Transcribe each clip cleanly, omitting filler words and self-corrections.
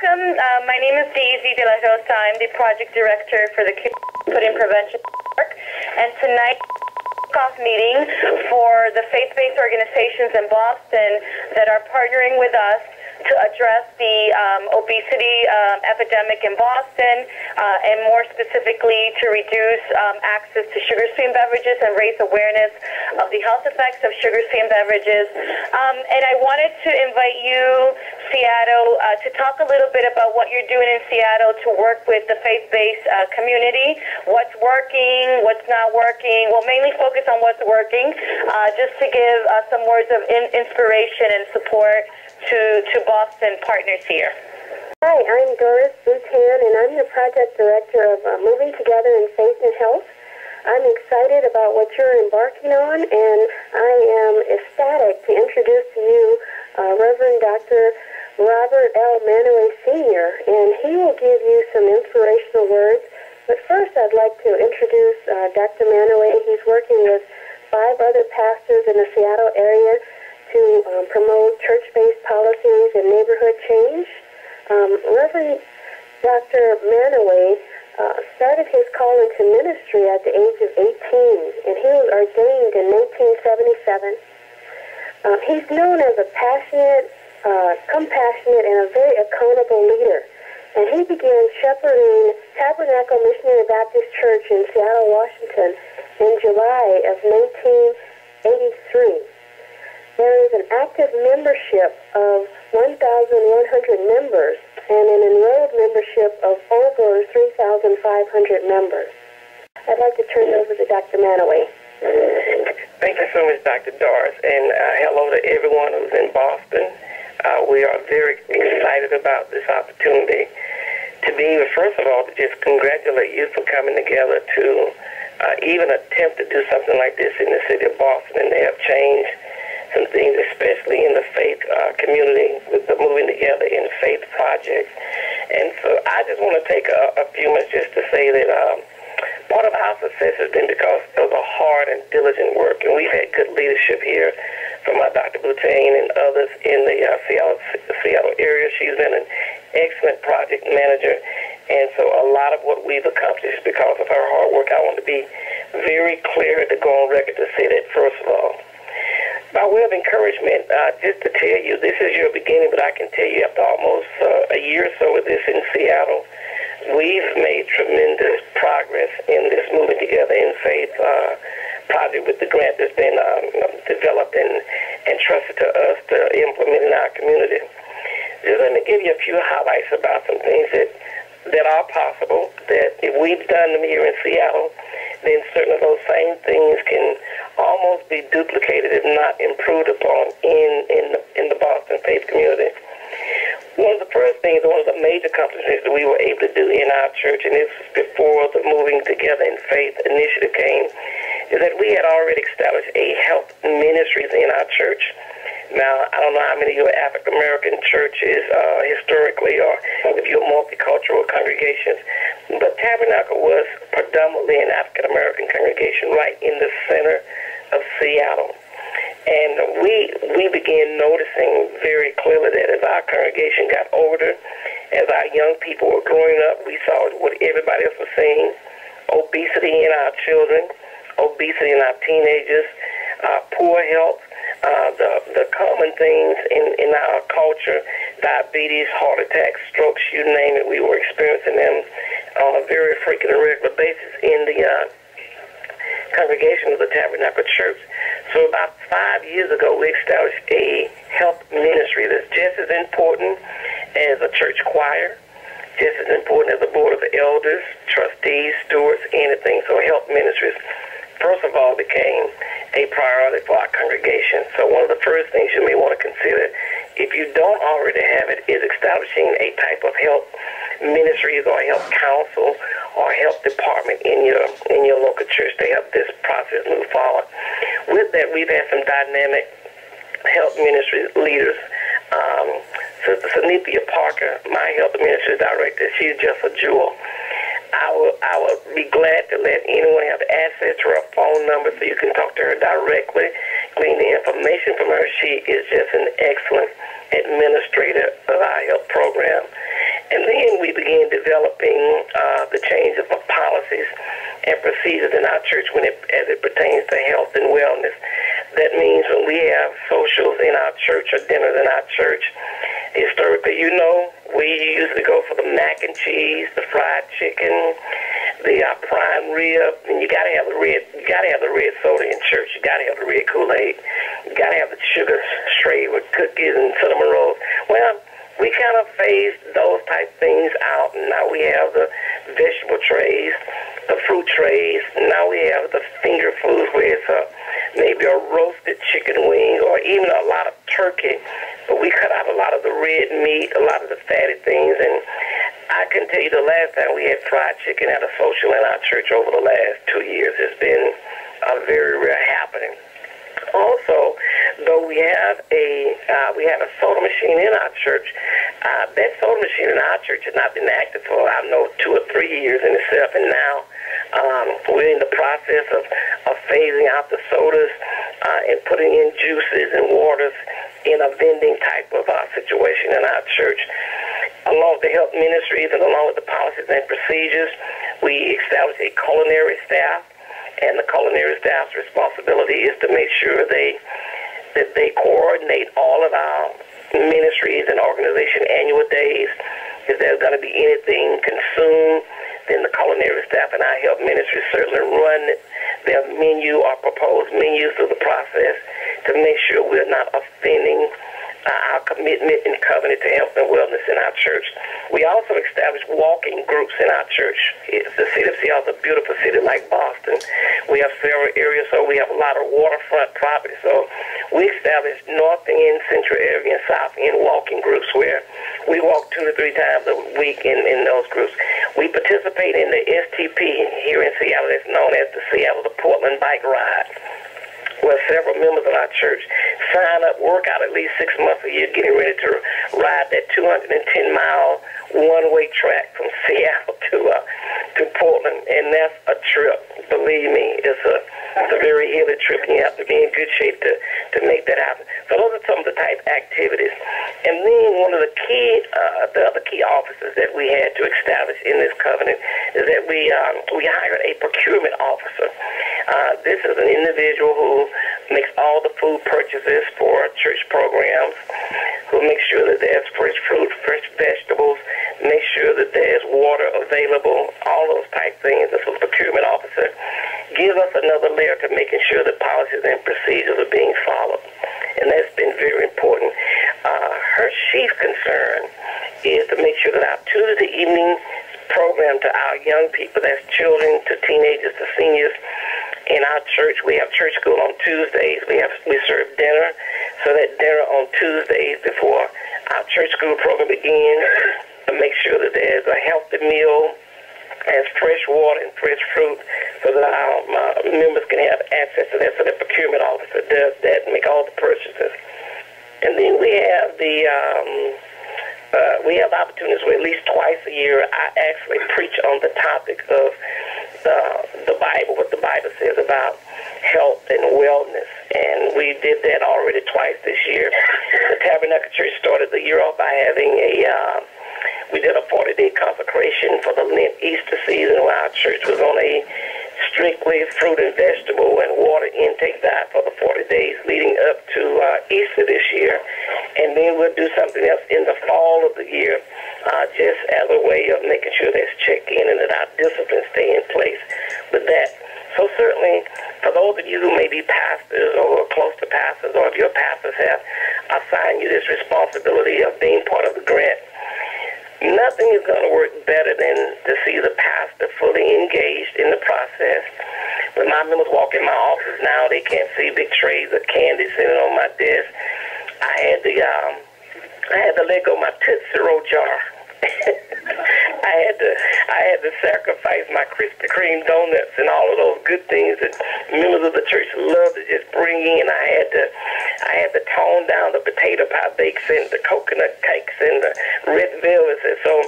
welcome. My name is Daisy De La Rosa. I'm the project director for the Put-in Prevention Network. And tonight, off meeting for the faith-based organizations in Boston that are partnering with us to address the obesity epidemic in Boston, and more specifically to reduce access to sugar-sweetened beverages and raise awareness of the health effects of sugar-sweetened beverages. And I wanted to invite you, Seattle, to talk a little bit about what you're doing in Seattle to work with the faith-based community, what's working, what's not working. We'll mainly focus on what's working, just to give some words of inspiration and support to Boston partners here. Hi, I'm Doris Boutan, and I'm the project director of Moving Together in Faith and Health. I'm excited about what you're embarking on, and I am ecstatic to introduce to you Reverend Dr. Robert L. Manaway Sr., and he will give you some inspirational words. But first, I'd like to introduce Dr. Manaway. He's working with 5 other pastors in the Seattle area to promote church-based policies and neighborhood change. Reverend Dr. Manaway started his call into ministry at the age of 18, and he was ordained in 1977. He's known as a passionate, compassionate, and a very accountable leader. And he began shepherding Tabernacle Missionary Baptist Church in Seattle, Washington in July of 1983. There is an active membership of 1,100 members and an enrolled membership of over 3,500 members. I'd like to turn it over to Dr. Manaway. Thank you so much, Dr. Doris, and hello to everyone who's in Boston. We are very excited about this opportunity to be able, first of all, to just congratulate you for coming together to even attempt to do something like this in the city of Boston, and they have changed some things, especially in the faith community, with the Moving Together in Faith project. And so I just want to take a few minutes just to say that part of our success has been because of the hard and diligent work, and we've had good leadership here from Dr. Boutain and others in the Seattle area. She's been an excellent project manager, and so a lot of what we've accomplished is because of her hard work. I want to be very clear to go on record to say that, first of all. By way of encouragement, just to tell you, this is your beginning, but I can tell you after almost a year or so with this in Seattle, we've made tremendous progress in this Moving Together in Faith project with the grant that's been developed and trusted to us to implement in our community. Just let me give you a few highlights about some things that are possible, that if we've done them here in Seattle, then certainly those same things can almost be duplicated, if not improved upon, in the Boston faith community. One of the first things, one of the major accomplishments that we were able to do in our church, and this was before the Moving Together in Faith initiative came, is that we had already established a health ministries in our church. Now, I don't know how many of your African-American churches historically, or if you're multicultural congregations, but Tabernacle was predominantly an African-American congregation right in the center of Seattle. And we began noticing very clearly that as our congregation got older, as our young people were growing up, we saw what everybody else was seeing: obesity in our children, obesity in our teenagers, poor health, the common things in our culture, diabetes, heart attacks, strokes, you name it. We were experiencing them on a very frequent and regular basis in the congregation of the Tabernacle Church. So about 5 years ago, we established a health ministry that's just as important as a church choir, just as important as a board of elders, trustees, stewards, anything. So health ministries, first of all, became a priority for our congregation. So one of the first things you may want to consider, if you don't already have it, is establishing a type of health ministries or health council or health department in your local church to help this process move forward. With that, we've had some dynamic health ministry leaders. Sister Sanithia Parker, my health ministry director, she's just a jewel. I would be glad to let anyone have access to her phone number so you can talk to her directly, glean the information from her. She is just an excellent administrator of our health program. church as it pertains to health and wellness. That means when we have socials in our church or dinners in our church, historically, we usually go for the mac and cheese, the fried chicken, the prime rib, and you gotta have the red soda in church. You gotta have the red Kool-Aid. You gotta have the sugar tray with cookies and cinnamon rolls. Well, we kind of phased those type things out, and now we have the vegetable trays, the fruit trays. Now we have the finger foods where it's maybe a roasted chicken wing or even a lot of turkey, but we cut out a lot of the red meat, a lot of the fatty things. And I can tell you the last time we had fried chicken at a social in our church over the last 2 years, it's been a very rare happening. Also, though we have a soda machine in our church, that soda machine in our church has not been active for, 2 or 3 years in itself, and now we're in the process of phasing out the sodas and putting in juices and waters in a vending type of situation in our church. Along with the health ministries and along with the policies and procedures, we established a culinary staff. And the culinary staff's responsibility is to make sure that they coordinate all of our ministries and organization annual days. If there's going to be anything consumed, then the culinary staff and our health ministries certainly run their menu or proposed menus through the process to make sure we're not offending our commitment and covenant to health and wellness in our church. We also established walking groups in our church. The city of Seattle is a beautiful city like Boston. We have several areas, so we have a lot of waterfront property. So we established North End, Central area, and South End walking groups where we walk 2 to 3 times a week in those groups. We participate in the STP here in Seattle. That's known as the Seattle to Portland Bike Ride, where several members of our church sign up, work out at least 6 months a year, getting ready to ride that 210-mile one-way track from Seattle to Portland, and that's a trip. Believe me, it's a very hilly trip, and you have to be in good shape to make that happen. So those are some of the type activities. And then one of the other key offices that we had to establish in this covenant is that we hired a procurement officer. This is an individual who makes all the food purchases for church programs, who makes sure that there's fresh fruit, fresh vegetables, make sure that there's water available, all those type things. And so the procurement officer gives us another layer to making sure that policies and procedures are being followed. And that's been very important. Her chief concern is to make sure that our Tuesday evening program to our young people, that's children to teenagers to seniors, in our church, we have church school on Tuesdays. We serve dinner, so that dinner on Tuesdays before our church school program begins, to make sure that there's a healthy meal, has fresh water and fresh fruit, so that our members can have access to that. So the procurement officer does that and make all the purchases. And then we have the opportunities where at least twice a year I actually preach on the topic of the Bible, what the Bible says about health and wellness. And we did that already twice this year. The Tabernacle Church started the year off by having we did a 40-day consecration for the Lent Easter season, where our church was on a strictly fruit and vegetable and water intake diet for the 40 days leading up to Easter this year. And then we'll do something else in the fall of the year, just as a way of making sure there's check-in and that our disciplines stay in place with that. So certainly, for those of you who may be pastors or close to pastors, or if your pastors have assigned you this responsibility of being part of the grant, nothing is going to work better than to see the pastor fully engaged in the process. When my members walk in my office now, they can't see big trays of candy sitting on my desk. I had to let go of my Tootsie Roll jar. I had to sacrifice my Krispy Kreme donuts and all of those good things that members of the church love to just bring in. I had to tone down the potato pie bakes and the coconut cakes and the red velvets. And so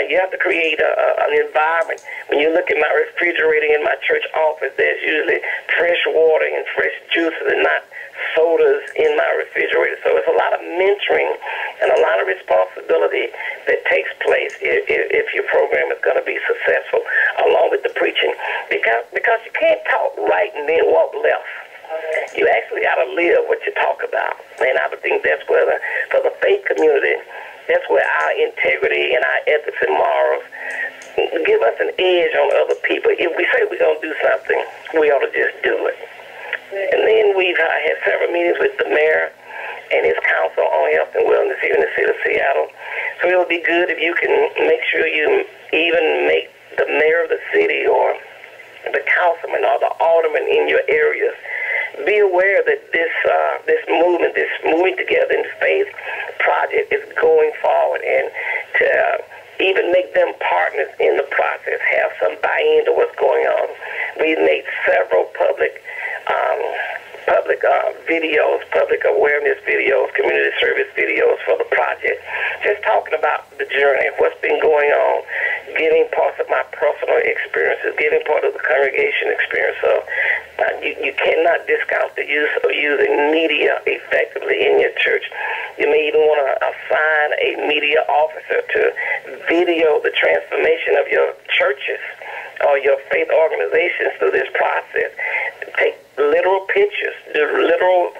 you have to create an environment. When you look at my refrigerator in my church office, there's usually fresh water and fresh juices and not sodas in my refrigerator. So it's a lot of mentoring and a lot of responsibility that takes place if your program is going to be successful, along with the preaching. Because you can't talk And I would think that's where, for the faith community, that's where our integrity and our ethics and morals give us an edge on other people. If we say we're going to do something, we ought to just do it. And then we've had several meetings with the mayor and his council on health and wellness here in the city of Seattle. So it would be good if you can make sure you even make the mayor of the city or the councilman or the alderman in your areas be aware that this movement, this moving together in faith project is going forward, and to even make them partners in the process, have some buy-in to what's going on. We've made several public videos, public awareness videos, community service videos for the project, just talking about the journey, what's been going on, giving parts of my personal experiences, giving part of the congregation experience. So you cannot discount the use of using media effectively in your church. You may even want to assign a media officer to video the transformation of your churches or your faith organizations through this process. Take literal pictures, do literal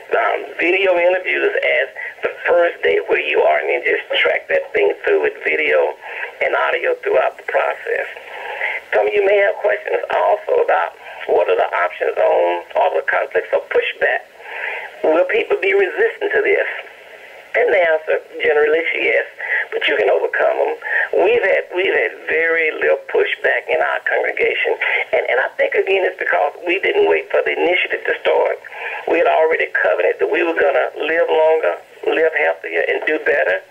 video interviews as the first day where you are, and then just track that thing through with video and audio throughout the process. Some of you may have questions also about what are the options on all the conflicts or pushback. Will people be resistant to this? And the answer generally is yes, but you can overcome them. We've had very little pushback in our congregation, and I think again it's because we didn't wait for the initiative to start. We had already covenanted that we were going to live longer, live healthier, and do better.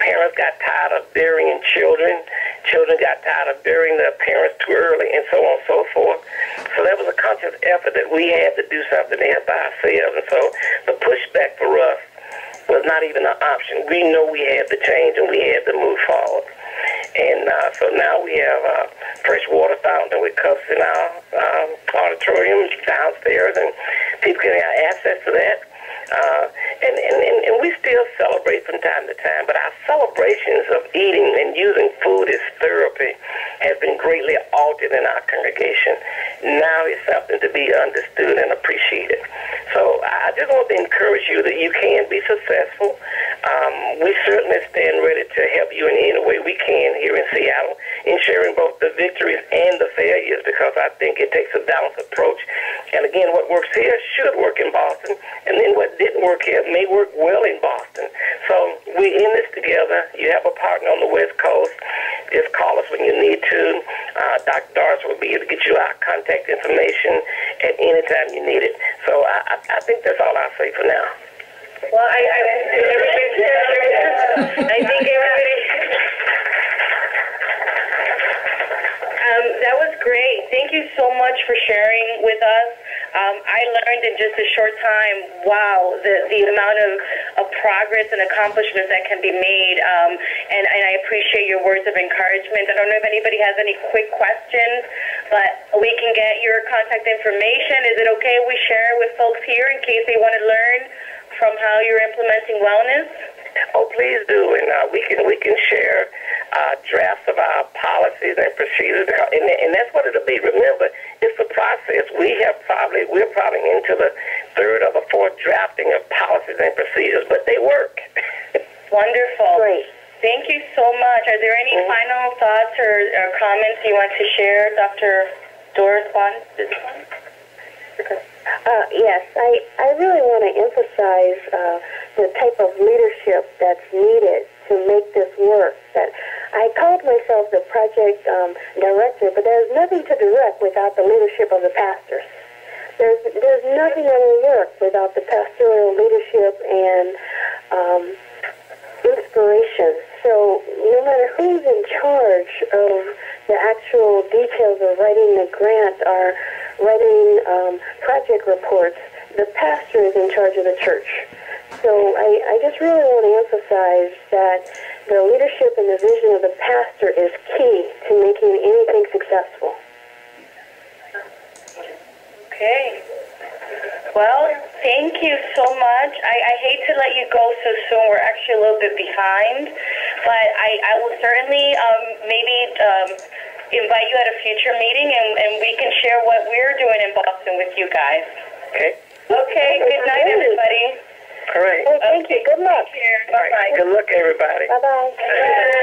Parents got tired of burying children. Children got tired of burying their parents too early, and so on and so forth. So that was a conscious effort that we had to do something to help ourselves. And so the pushback for us was not even an option. We know we had to change and we had to move forward. And so now we have a fresh water fountain with cups in our auditorium downstairs, and people can have access to that. And we still celebrate from time to time, but our celebrations of eating and using food as therapy has been greatly altered in our congregation. Now it's something to be understood and appreciated. So I just want to encourage you that you can be successful. We certainly stand ready to help you in any way we can here in Seattle in sharing both the victories and the failures, because I think it takes a balanced approach. And again, what works here should work in Boston, and then what didn't work here may work well in Boston. So we're in this together. You have a partner on the West Coast. Just call us when you need to. Dr. Doris will be able to get you our contact information at any time you need it. So I think that's all I'll say for now. Well, I think everybody. That was great. Thank you so much for sharing with us. I learned in just a short time, wow, the amount of progress and accomplishments that can be made. And I appreciate your words of encouragement. I don't know if anybody has any quick questions, but we can get your contact information. Is it okay if we share with folks here in case they want to learn from how you're implementing wellness? Oh, please do, and we can share drafts of our policies and procedures, and that's what it'll be. Remember, it's a process. We're probably into the third or the fourth drafting of policies and procedures, but they work. Wonderful. Great. Thank you so much. Are there any final thoughts or comments you want to share, Dr. Doris Bond? Yes, I really want to emphasize the type of leadership that's needed to make this work. That I called myself the project director, but there's nothing to direct without the leadership of the pastors. There's nothing that will work without the pastoral leadership and inspiration. So no matter who's in charge of the actual details of writing the grant or writing project reports, the pastor is in charge of the church. So I just really want to emphasize that the leadership and the vision of the pastor is key to making anything successful. Okay. Well, thank you so much. I hate to let you go so soon. We're actually a little bit behind, but I will certainly maybe invite you at a future meeting, and we can share what we're doing in Boston with you guys. Okay. Okay. Good night, everybody. All right. Hey, thank you. Good luck. Bye-bye. Good luck, everybody. Bye-bye.